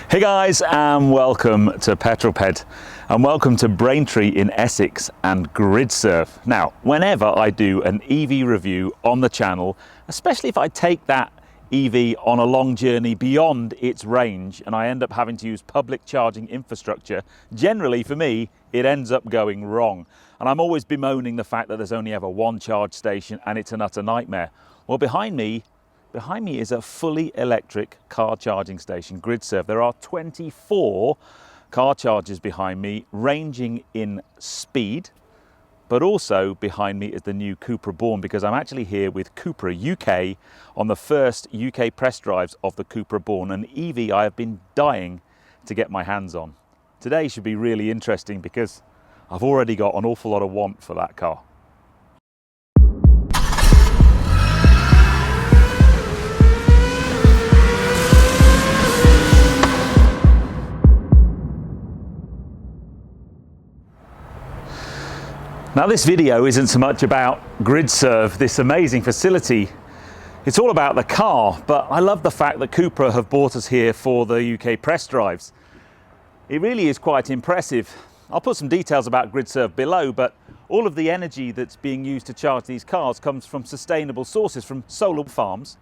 Hey guys, and welcome to Petrol Ped, and welcome to Braintree in Essex and Gridserve. Now, whenever I do an EV review on the channel, especially if I take that EV on a long journey beyond its range and I end up having to use public charging infrastructure, generally for me, it ends up going wrong. And I'm always bemoaning the fact that there's only ever one charge station and it's an utter nightmare. Well, behind me is a fully electric car charging station, Gridserve. There are 24 car chargers behind me, ranging in speed, but also behind me is the new Cupra Born, because I'm actually here with Cupra UK on the first UK press drives of the Cupra Born, an EV I have been dying to get my hands on. Today should be really interesting because I've already got an awful lot of want for that car. Now, this video isn't so much about Gridserve, this amazing facility. It's all about the car, but I love the fact that Cupra have brought us here for the UK press drives. It really is quite impressive. I'll put some details about Gridserve below, but all of the energy that's being used to charge these cars comes from sustainable sources, from solar farms.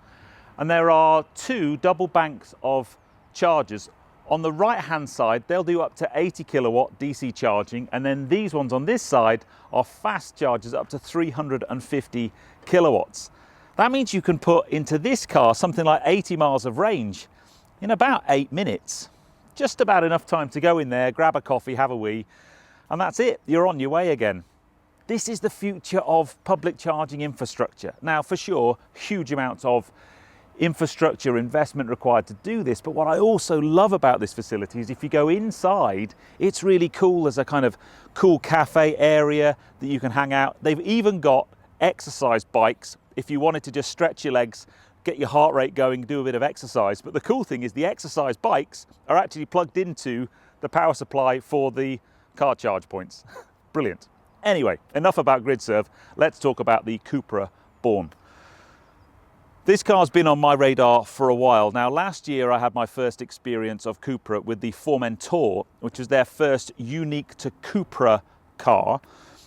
And there are two double banks of chargers. On the right hand side, they'll do up to 80 kilowatt DC charging, and then these ones on this side are fast chargers up to 350 kilowatts. That means you can put into this car something like 80 miles of range in about 8 minutes. Just about enough time to go in there, grab a coffee, have a wee, and that's it, you're on your way again. This is the future of public charging infrastructure. Now, for sure, huge amounts of infrastructure investment required to do this, but what I also love about this facility is if you go inside, it's really cool. There's a kind of cool cafe area that you can hang out. They've even got exercise bikes if you wanted to just stretch your legs, get your heart rate going, do a bit of exercise. But the cool thing is the exercise bikes are actually plugged into the power supply for the car charge points. Brilliant. Anyway, enough about Gridserve. Let's talk about the Cupra Born. This car's been on my radar for a while. Now, last year I had my first experience of Cupra with the Formentor, which was their first unique to Cupra car.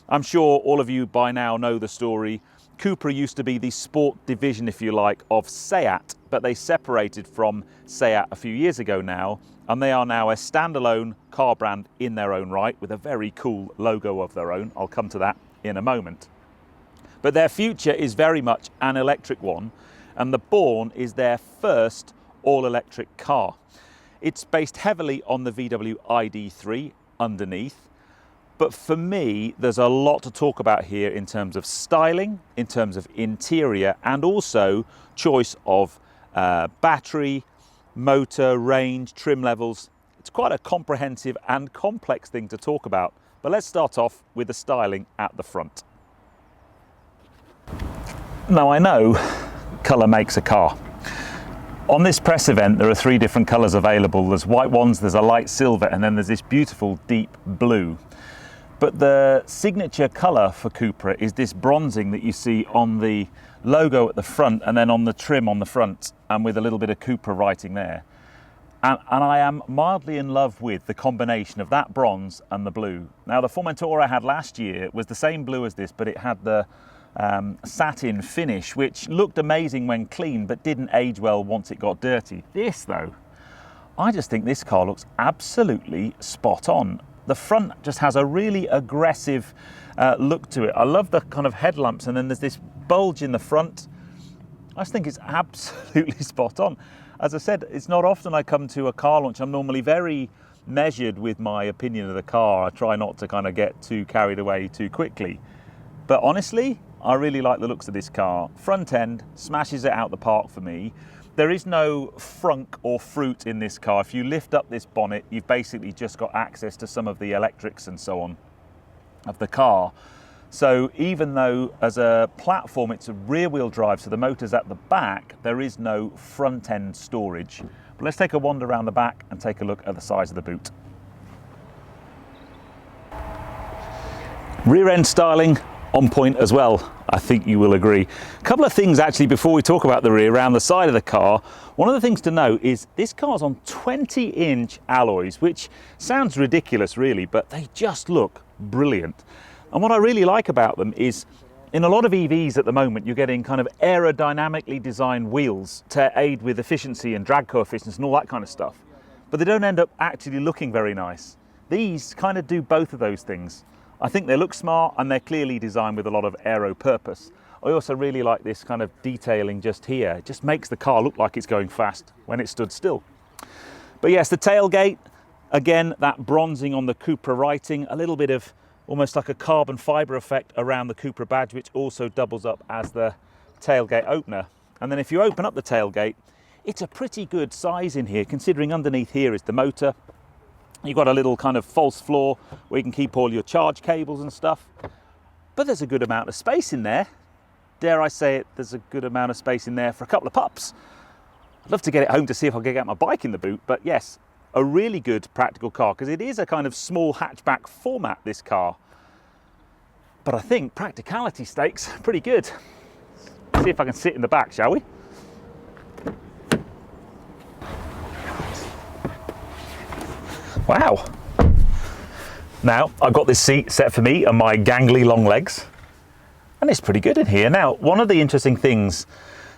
I'm sure all of you by now know the story. Cupra used to be the sport division, if you like, of Seat, but they separated from Seat a few years ago now, and they are now a standalone car brand in their own right with a very cool logo of their own. I'll come to that in a moment. But their future is very much an electric one, and the Born is their first all-electric car. It's based heavily on the VW ID3 underneath, but for me, there's a lot to talk about here in terms of styling, in terms of interior, and also choice of battery, motor, range, trim levels. It's quite a comprehensive and complex thing to talk about, but let's start off with the styling at the front. Now, I know colour makes a car. On this press event, there are 3 different colours available. There's white ones, there's a light silver, and then there's this beautiful deep blue. But the signature colour for Cupra is this bronzing that you see on the logo at the front and then on the trim on the front, and with a little bit of Cupra writing there. And I am mildly in love with the combination of that bronze and the blue. Now, the Formentor I had last year was the same blue as this, but it had the satin finish, which looked amazing when clean but didn't age well once it got dirty. This though, I just think this car looks absolutely spot on. The front just has a really aggressive look to it. I love the kind of headlamps, and then there's this bulge in the front. I just think it's absolutely spot on. As I said, it's not often I come to a car launch. I'm normally very measured with my opinion of the car. I try not to kind of get too carried away too quickly. But honestly, I really like the looks of this car. Front end smashes it out the park for me. There is no frunk or fruit in this car. If you lift up this bonnet, you've basically just got access to some of the electrics and so on of the car. So even though as a platform it's a rear wheel drive, so the motor's at the back, there is no front end storage. But let's take a wander around the back and take a look at the size of the boot. Rear end styling, on point as well, I think you will agree. A couple of things actually before we talk about the rear, around the side of the car. One of the things to note is this car's on 20-inch alloys, which sounds ridiculous really, but they just look brilliant. And what I really like about them is, in a lot of EVs at the moment, you're getting kind of aerodynamically designed wheels to aid with efficiency and drag coefficients and all that kind of stuff. But they don't end up actually looking very nice. These kind of do both of those things. I think they look smart and they're clearly designed with a lot of aero purpose. I also really like this kind of detailing just here. It just makes the car look like it's going fast when it stood still. But yes, the tailgate, again, that bronzing on the Cupra writing, a little bit of almost like a carbon fibre effect around the Cupra badge, which also doubles up as the tailgate opener. And then if you open up the tailgate, it's a pretty good size in here, considering underneath here is the motor. You've got a little kind of false floor where you can keep all your charge cables and stuff. But there's a good amount of space in there. Dare I say it, there's a good amount of space in there for a couple of pups. I'd love to get it home to see if I can get my bike in the boot, but yes, a really good practical car, because it is a kind of small hatchback format, this car. But I think practicality stakes pretty good. See if I can sit in the back, shall we? Wow. Now, I've got this seat set for me and my gangly long legs, and it's pretty good in here. Now, one of the interesting things,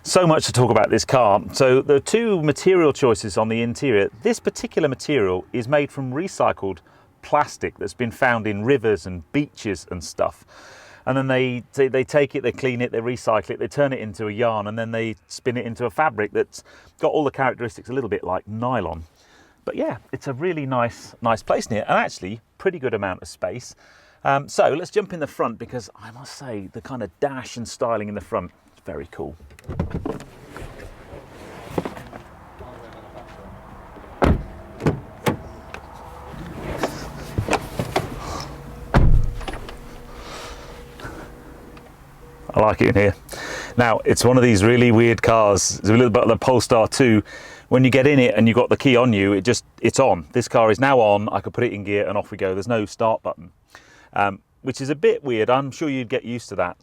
so much to talk about this car. So there are two material choices on the interior. This particular material is made from recycled plastic that's been found in rivers and beaches and stuff. And then they take it, they clean it, they recycle it, they turn it into a yarn, and then they spin it into a fabric that's got all the characteristics a little bit like nylon. But yeah, it's a really nice place in here, and actually pretty good amount of space. So let's jump in the front, because I must say the kind of dash and styling in the front is very cool. I like it in here. Now, it's one of these really weird cars. It's a little bit like the Polestar 2. When you get in it and you've got the key on you, it's on. This car is now on. I could put it in gear and off we go. There's no start button, which is a bit weird. I'm sure you'd get used to that.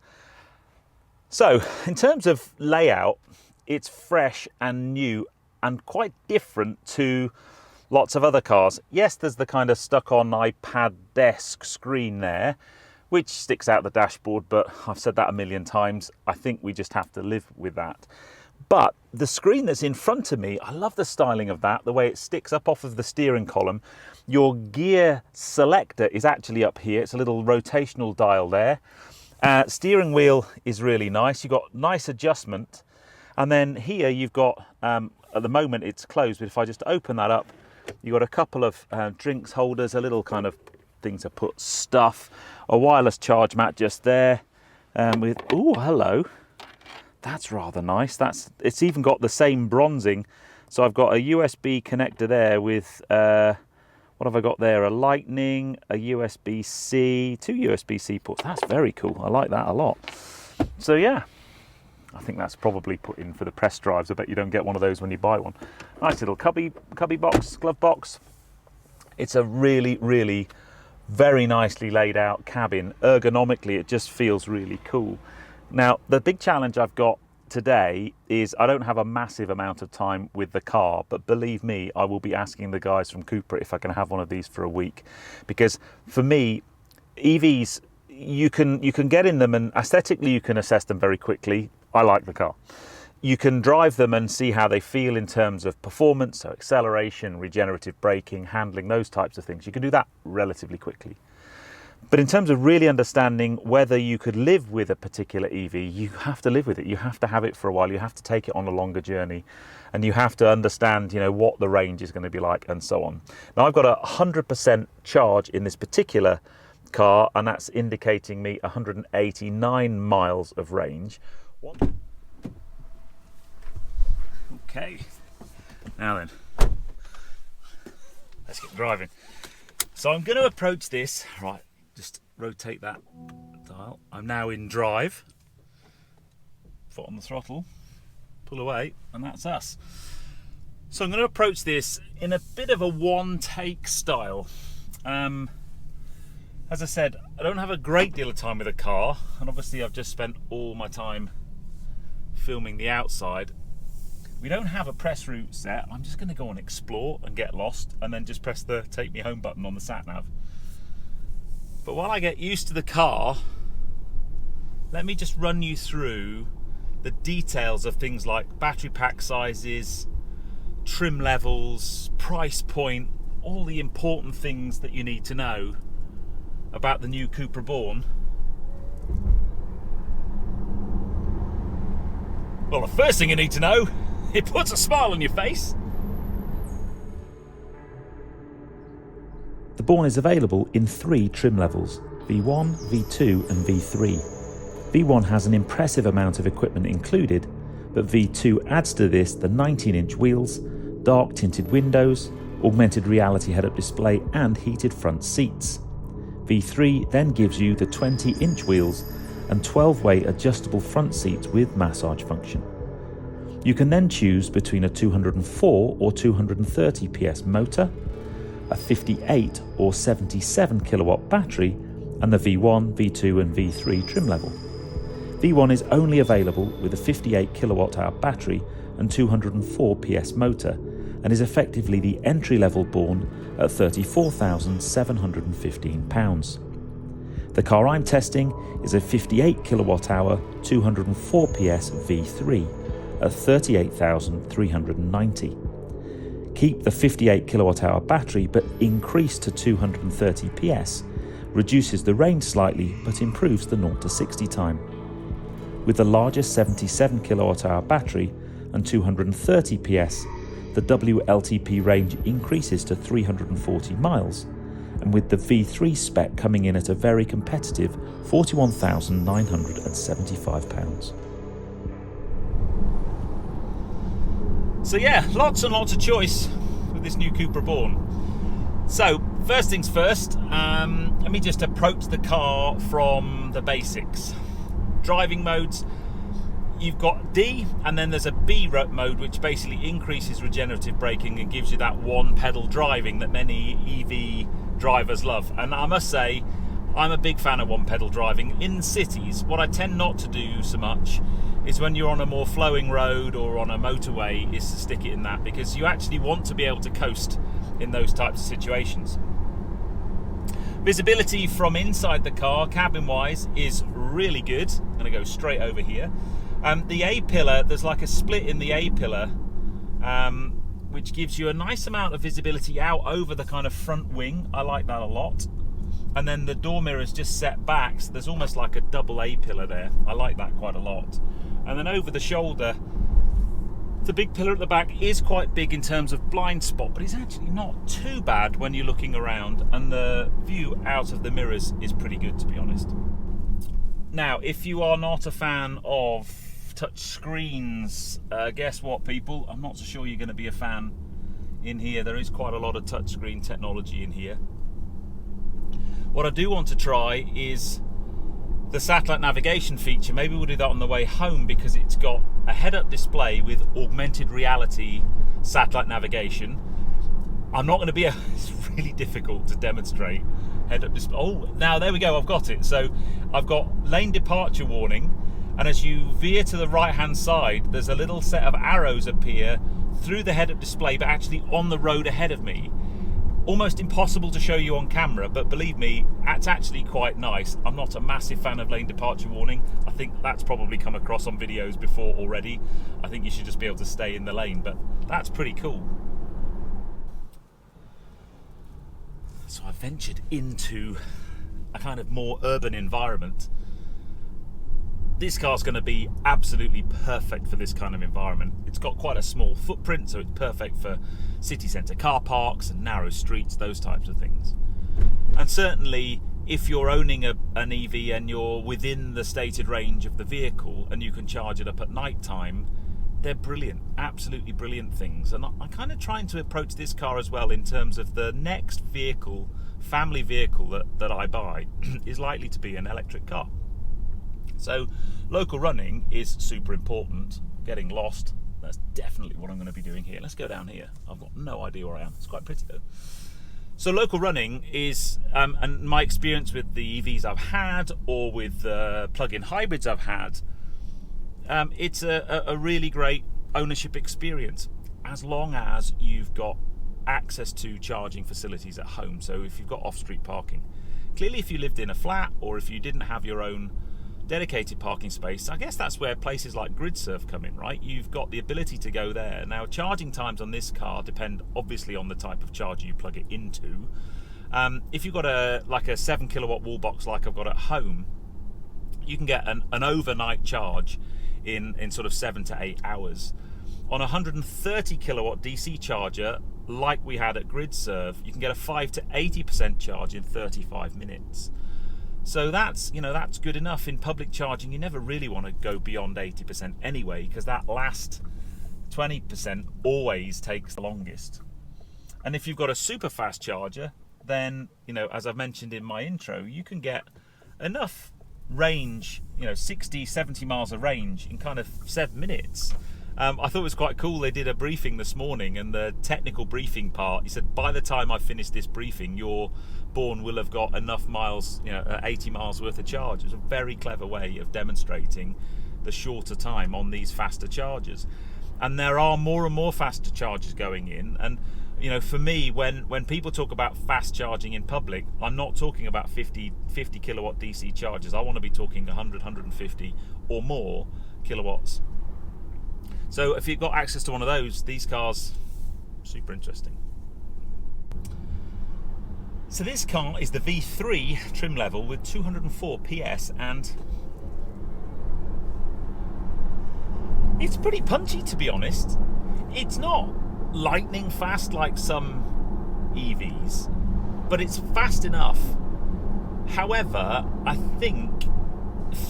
So, in terms of layout, it's fresh and new and quite different to lots of other cars. Yes, there's the kind of stuck-on iPad-esque screen there, which sticks out the dashboard, but I've said that a million times. I think we just have to live with that. But the screen that's in front of me, I love the styling of that, the way it sticks up off of the steering column. Your gear selector is actually up here. It's a little rotational dial there. Steering wheel is really nice. You've got nice adjustment. And then here you've got, at the moment it's closed, but if I just open that up, you've got a couple of drinks holders, a little kind of thing to put stuff, a wireless charge mat just there, with, oh, hello. That's rather nice. It's even got the same bronzing. So I've got a USB connector there with, what have I got there? A Lightning, a USB-C, two USB-C ports. That's very cool. I like that a lot. So yeah, I think that's probably put in for the press drives. I bet you don't get one of those when you buy one. Nice little cubby box, glove box. It's a really, really very nicely laid out cabin. Ergonomically, it just feels really cool. Now, the big challenge I've got today is I don't have a massive amount of time with the car, but believe me, I will be asking the guys from Cupra if I can have one of these for a week. Because for me, EVs, you can get in them and aesthetically you can assess them very quickly. I like the car. You can drive them and see how they feel in terms of performance, so acceleration, regenerative braking, handling, those types of things. You can do that relatively quickly. But in terms of really understanding whether you could live with a particular EV, you have to live with it. You have to have it for a while. You have to take it on a longer journey, and you have to understand, what the range is going to be like and so on. Now, I've got a 100% charge in this particular car, and that's indicating me 189 miles of range. Okay, now then, let's get driving. So I'm going to approach this, right, just rotate that dial. I'm now in drive, foot on the throttle, pull away, and that's us. So I'm going to approach this in a bit of a one-take style. As I said, I don't have a great deal of time with the car, and obviously I've just spent all my time filming the outside. We don't have a press route set. I'm just going to go and explore and get lost, and then just press the take me home button on the sat nav. But while I get used to the car, let me just run you through the details of things like battery pack sizes, trim levels, price point, all the important things that you need to know about the new Cupra Born. Well, the first thing you need to know, it puts a smile on your face. The Born is available in 3 trim levels, V1, V2 and V3. V1 has an impressive amount of equipment included, but V2 adds to this the 19-inch wheels, dark tinted windows, augmented reality head-up display and heated front seats. V3 then gives you the 20-inch wheels and 12-way adjustable front seats with massage function. You can then choose between a 204 or 230 PS motor, a 58 or 77 kilowatt battery, and the V1, V2 and V3 trim level. V1 is only available with a 58 kilowatt hour battery and 204 PS motor, and is effectively the entry-level Born at £34,715. The car I'm testing is a 58 kilowatt hour, 204 PS V3 at £38,390. Keep the 58 kilowatt hour battery but increase to 230 PS, reduces the range slightly but improves the 0 to 60 time. With the largest 77 kilowatt hour battery and 230 PS, the WLTP range increases to 340 miles, and with the V3 spec coming in at a very competitive £41,975. So yeah, lots and lots of choice with this new Cupra Born. So first things first, let me just approach the car from the basics. Driving modes. You've got D, and then there's a B mode, which basically increases regenerative braking and gives you that one pedal driving that many EV drivers love. And I must say, I'm a big fan of one pedal driving in cities. What I tend not to do so much is when you're on a more flowing road or on a motorway is to stick it in that, because you actually want to be able to coast in those types of situations. Visibility from inside the car, cabin-wise, is really good. I'm going to go straight over here. The A-pillar, there's like a split in the A-pillar, which gives you a nice amount of visibility out over the kind of front wing. I like that a lot. And then the door mirror's just set back, so there's almost like a double A-pillar there. I like that quite a lot. And then over the shoulder, the big pillar at the back is quite big in terms of blind spot, but it's actually not too bad when you're looking around, and the view out of the mirrors is pretty good, to be honest. Now, if you are not a fan of touch screens, guess what, people? I'm not so sure you're going to be a fan in here. There is quite a lot of touchscreen technology in here. What I do want to try is the satellite navigation feature. Maybe we'll do that on the way home, because it's got a head-up display with augmented reality satellite navigation. I'm not going to be it's really difficult to demonstrate head-up display. Oh, now there we go, I've got it. So I've got lane departure warning, and as you veer to the right-hand side, there's a little set of arrows appear through the head-up display, but actually on the road ahead of me. Almost impossible to show you on camera, but believe me, it's actually quite nice. I'm not a massive fan of lane departure warning. I think that's probably come across on videos before already. I think you should just be able to stay in the lane, but that's pretty cool. So I ventured into a kind of more urban environment. This car's going to be absolutely perfect for this kind of environment. It's got quite a small footprint, so it's perfect for city centre car parks and narrow streets, those types of things. And certainly, if you're owning an EV and you're within the stated range of the vehicle and you can charge it up at night time, they're brilliant, absolutely brilliant things. And I'm kind of trying to approach this car as well in terms of the next vehicle, family vehicle that I buy is likely to be an electric car. So local running is super important. Getting lost, that's definitely what I'm going to be doing here. Let's go down here. I've got no idea where I am. It's quite pretty though. So local running is, and my experience with the EVs I've had or with the plug-in hybrids I've had, it's a really great ownership experience as long as you've got access to charging facilities at home. So if you've got off-street parking. Clearly if you lived in a flat or if you didn't have your own dedicated parking space, I guess that's where places like Gridserve come in, right? You've got the ability to go there. Now, charging times on this car depend obviously on the type of charger you plug it into. If you've got a 7 kilowatt wall box like I've got at home, you can get an overnight charge in sort of 7 to 8 hours. On a 130 kilowatt DC charger like we had at Gridserve, you can get a 5 to 80% charge in 35 minutes. So that's good enough. In public charging, you never really want to go beyond 80% anyway, because that last 20% always takes the longest. And if you've got a super fast charger, then, as I've mentioned in my intro, you can get enough range, 60, 70 miles of range in kind of 7 minutes. I thought it was quite cool. They did a briefing this morning, and the technical briefing part, he said, by the time I finish this briefing, your Born will have got enough miles, 80 miles worth of charge. It was a very clever way of demonstrating the shorter time on these faster chargers. And there are more and more faster chargers going in. And, for me, when people talk about fast charging in public, I'm not talking about 50 kilowatt DC chargers. I want to be talking 100, 150 or more kilowatts. So if you've got access to one of those, these cars, super interesting. So this car is the V3 trim level with 204 PS, and it's pretty punchy, to be honest. It's not lightning fast like some EVs, but it's fast enough. However, I think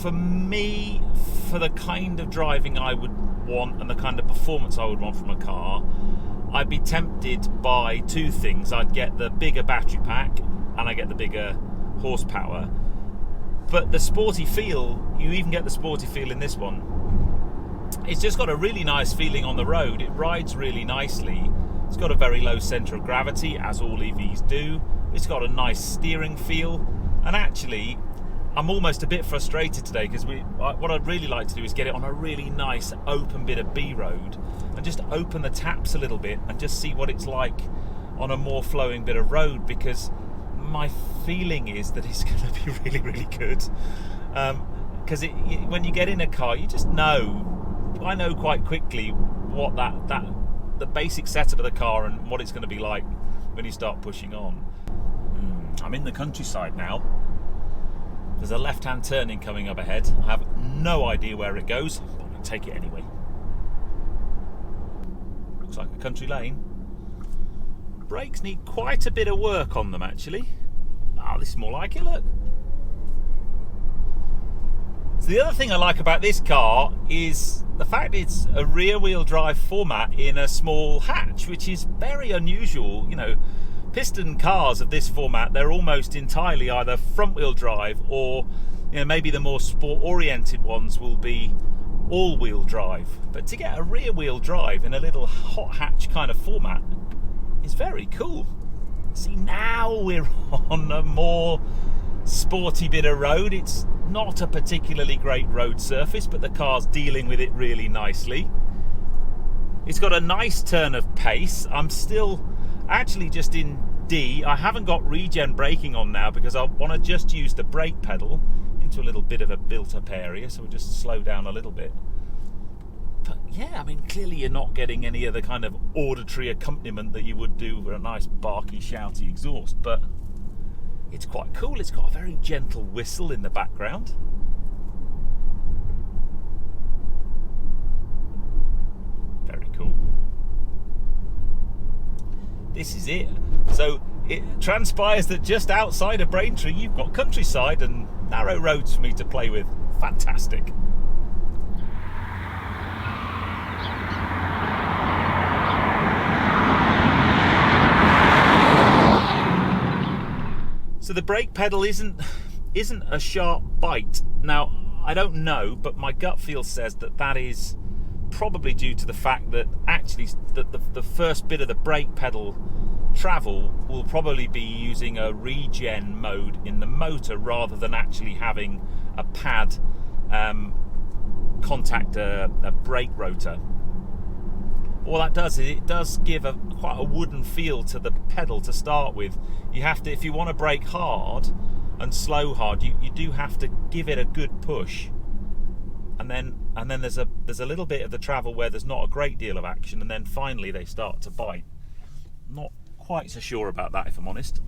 for me, for the kind of driving I would want and the kind of performance I would want from a car, I'd be tempted by two things. I'd get the bigger battery pack and I get the bigger horsepower. But the sporty feel, you even get the sporty feel in this one. It's just got a really nice feeling on the road. It rides really nicely. It's got a very low centre of gravity, as all EVs do. It's got a nice steering feel. And actually, I'm almost a bit frustrated today because what I'd really like to do is get it on a really nice open bit of B road and just open the taps a little bit and just see what it's like on a more flowing bit of road, because my feeling is that it's going to be really, really good. Because when you get in a car, you just know. I know quite quickly what the basic setup of the car and what it's going to be like when you start pushing on. I'm in the countryside now. There's a left-hand turning coming up ahead. I have no idea where it goes, but I'm going to take it anyway. Looks like a country lane. Brakes need quite a bit of work on them, actually. Oh, this is more like it, look. So the other thing I like about this car is the fact it's a rear-wheel drive format in a small hatch, which is very unusual. Piston cars of this format, they're almost entirely either front-wheel drive or, maybe the more sport-oriented ones will be all-wheel drive. But to get a rear-wheel drive in a little hot hatch kind of format is very cool. See, now we're on a more sporty bit of road. It's not a particularly great road surface, but the car's dealing with it really nicely. It's got a nice turn of pace. I'm still actually just in D. I haven't got regen braking on now because I want to just use the brake pedal into a little bit of a built-up area, so we'll just slow down a little bit. But yeah, clearly you're not getting any other kind of auditory accompaniment that you would do with a nice barky, shouty exhaust, but it's quite cool. It's got a very gentle whistle in the background. Very cool. This is it. So it transpires that just outside of Braintree, you've got countryside and narrow roads for me to play with. Fantastic. So the brake pedal isn't a sharp bite. Now, I don't know, but my gut feel says that is probably due to the fact that actually the first bit of the brake pedal travel will probably be using a regen mode in the motor rather than actually having a pad contact a brake rotor. All that does is it does give quite a wooden feel to the pedal to start with. You have to, if you want to brake hard and slow hard, you do have to give it a good push, and then there's a little bit of the travel where there's not a great deal of action, and then finally they start to bite. Not quite so sure about that, if I'm honest.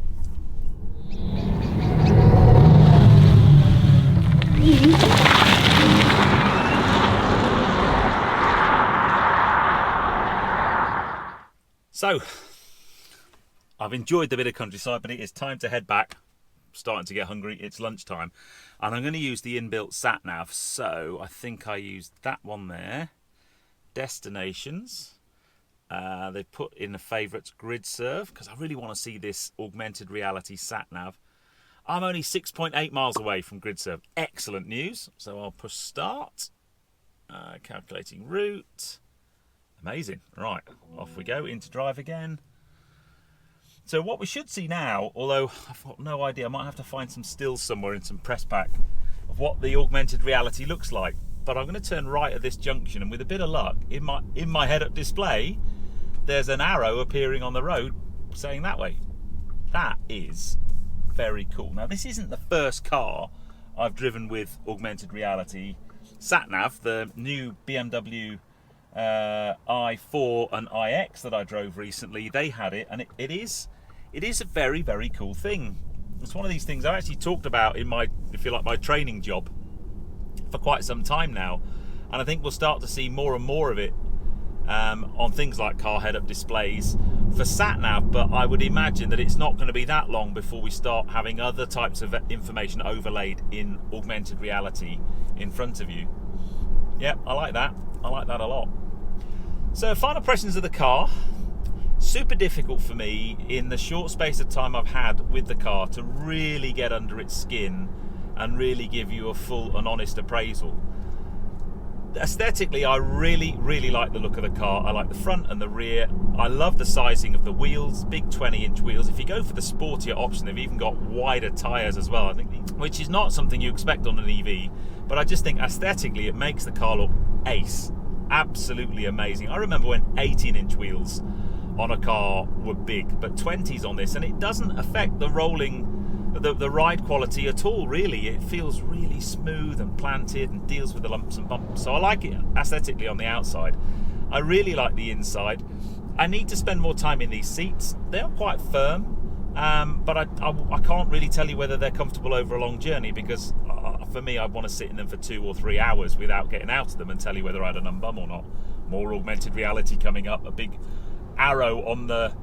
So, I've enjoyed the bit of countryside, but it is time to head back. I'm starting to get hungry. It's lunchtime. And I'm going to use the inbuilt sat-nav. So, I think I used that one there. Destinations. They've put in the favourites Gridserve, because I really want to see this augmented reality sat-nav. I'm only 6.8 miles away from Gridserve. Excellent news. So, I'll push start. Calculating route. Amazing. Right, off we go into drive again. So what we should see now, although I've got no idea, I might have to find some stills somewhere in some press pack of what the augmented reality looks like. But I'm going to turn right at this junction, and with a bit of luck, in my head-up display, there's an arrow appearing on the road saying that way. That is very cool. Now, this isn't the first car I've driven with augmented reality sat-nav. The new BMW i4 and iX that I drove recently, they had it, and it is a very, very cool thing. It's one of these things I actually talked about in my, if you like, my training job for quite some time now, and I think we'll start to see more and more of it on things like car head-up displays for sat-nav, but I would imagine that it's not going to be that long before we start having other types of information overlaid in augmented reality in front of you. Yep, I like that. I like that a lot. So, final impressions of the car. Super difficult for me in the short space of time I've had with the car to really get under its skin and really give you a full and honest appraisal. Aesthetically, I really, really like the look of the car. I like the front and the rear. I love the sizing of the wheels, big 20-inch wheels. If you go for the sportier option, they've even got wider tyres as well, I think, which is not something you expect on an EV. But I just think aesthetically it makes the car look ace. Absolutely amazing. I remember when 18-inch wheels on a car were big, but 20s on this, and it doesn't affect the ride quality at all, really. It feels really smooth and planted and deals with the lumps and bumps. So I like it aesthetically on the outside. I really like the inside. I need to spend more time in these seats. They are quite firm, but I can't really tell you whether they're comfortable over a long journey, because for me, I want to sit in them for 2 or 3 hours without getting out of them and tell you whether I had a numb bum or not. More augmented reality coming up. A big arrow on the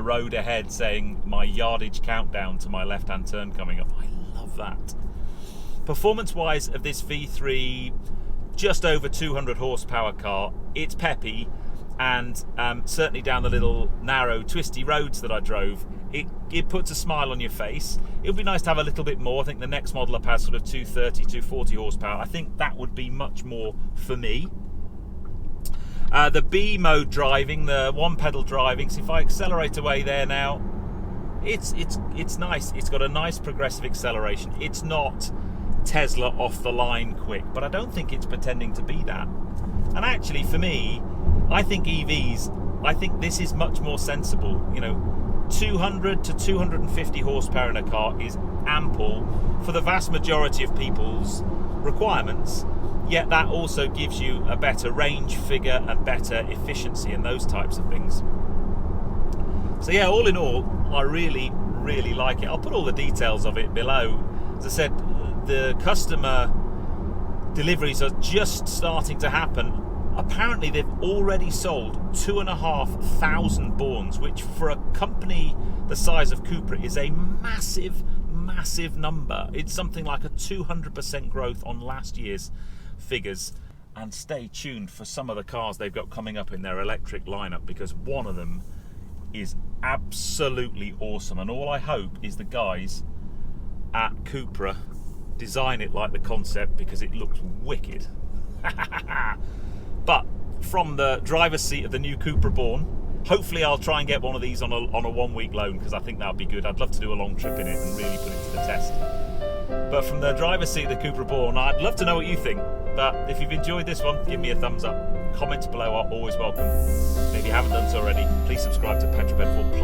road ahead saying my yardage countdown to my left-hand turn coming up. I love that. Performance-wise of this V3, just over 200 horsepower car, it's peppy, and certainly down the little narrow twisty roads that I drove, it puts a smile on your face. It would be nice to have a little bit more. I think the next model up has sort of 230, 240 horsepower. I think that would be much more for me. The B mode driving, the one pedal driving, so if I accelerate away there now, it's nice. It's got a nice progressive acceleration. It's not Tesla off the line quick, but I don't think it's pretending to be that. And actually, for me, I think EVs, I think this is much more sensible. You know, 200 to 250 horsepower in a car is ample for the vast majority of people's requirements, yet that also gives you a better range figure and better efficiency and those types of things. So yeah, all in all, I really, really like it. I'll put all the details of it below. As I said, the customer deliveries are just starting to happen. Apparently they've already sold 2,500 Borns, which for a company the size of Cupra is a massive, massive number. It's something like a 200% growth on last year's figures. And stay tuned for some of the cars they've got coming up in their electric lineup, because one of them is absolutely awesome. And all I hope is the guys at Cupra design it like the concept, because it looks wicked. But from the driver's seat of the new Cupra Born, Hopefully I'll try and get one of these on a 1 week loan, because I think that would be good. I'd love to do a long trip in it and really put it to the test. But from the driver's seat of the Cupra Born, I'd love to know what you think. But if you've enjoyed this one, give me a thumbs up. Comments below are always welcome. And if you haven't done so already, please subscribe to Petrol Ped for